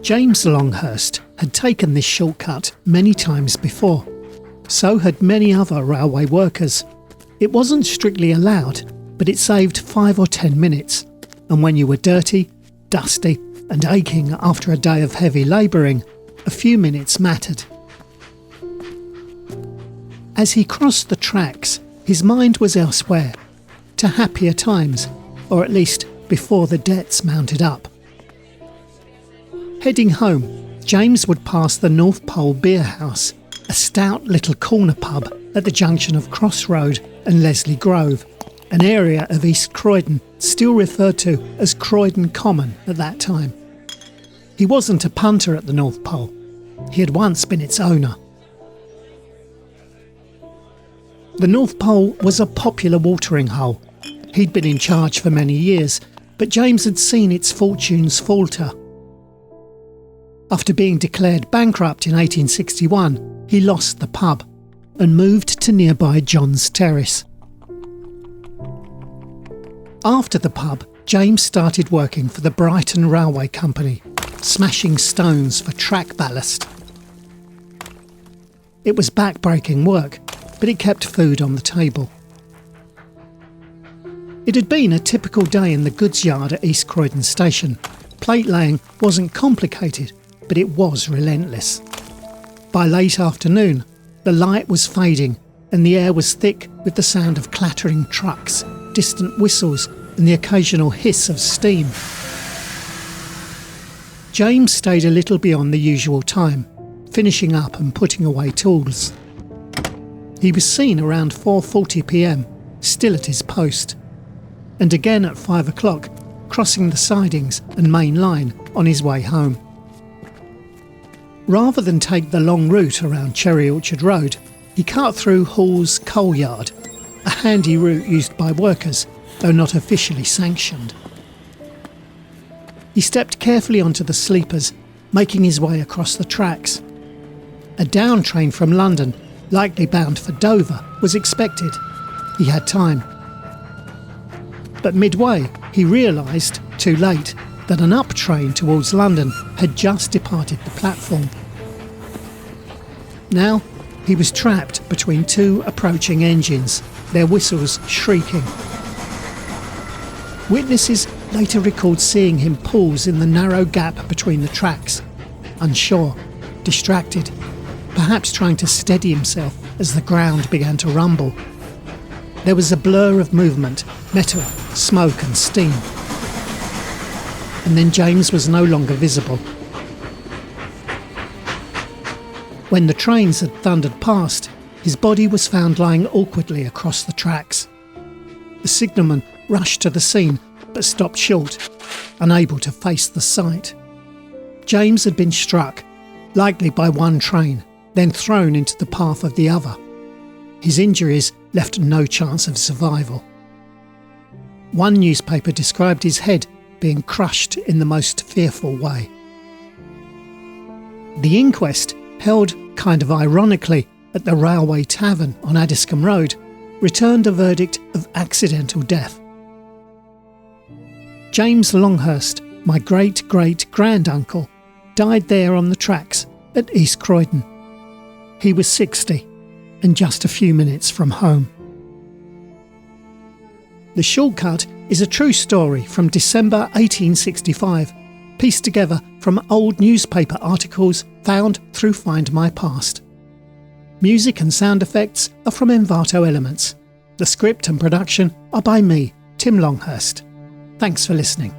James Longhurst had taken this shortcut many times before. So had many other railway workers. It wasn't strictly allowed, but it saved 5 or 10 minutes. And when you were dirty, dusty and aching after a day of heavy labouring, a few minutes mattered. As he crossed the tracks, his mind was elsewhere, to happier times, or at least before the debts mounted up. Heading home, James would pass the North Pole Beer House, a stout little corner pub at the junction of Cross Road and Leslie Grove, an area of East Croydon still referred to as Croydon Common at that time. He wasn't a punter at the North Pole. He had once been its owner. The North Pole was a popular watering hole. He'd been in charge for many years, but James had seen its fortunes falter. After being declared bankrupt in 1861, he lost the pub and moved to nearby John's Terrace. After the pub, James started working for the Brighton Railway Company, smashing stones for track ballast. It was back-breaking work, but it kept food on the table. It had been a typical day in the goods yard at East Croydon Station. Plate laying wasn't complicated, but it was relentless. By late afternoon, the light was fading and the air was thick with the sound of clattering trucks, distant whistles and the occasional hiss of steam. James stayed a little beyond the usual time, finishing up and putting away tools. He was seen around 4:40 p.m, still at his post, and again at 5 o'clock, crossing the sidings and main line on his way home. Rather than take the long route around Cherry Orchard Road, he cut through Hall's Coal Yard, a handy route used by workers, though not officially sanctioned. He stepped carefully onto the sleepers, making his way across the tracks. A down train from London, likely bound for Dover, was expected. He had time. But midway, he realised, too late, that an up train towards London had just departed the platform. Now, he was trapped between two approaching engines, their whistles shrieking. Witnesses later recalled seeing him pause in the narrow gap between the tracks, unsure, distracted, perhaps trying to steady himself as the ground began to rumble. There was a blur of movement, metal, smoke and steam. And then James was no longer visible. When the trains had thundered past, his body was found lying awkwardly across the tracks. The signalman rushed to the scene, but stopped short, unable to face the sight. James had been struck, likely by one train, then thrown into the path of the other. His injuries left no chance of survival. One newspaper described his head being crushed in the most fearful way. The inquest, held kind of ironically at the Railway Tavern on Addiscombe Road, returned a verdict of accidental death. James Longhurst, my great-great-granduncle, died there on the tracks at East Croydon. He was 60 and just a few minutes from home. The Shortcut is a true story from December 1865, pieced together from old newspaper articles found through Find My Past. Music and sound effects are from Envato Elements. The script and production are by me, Tim Longhurst. Thanks for listening.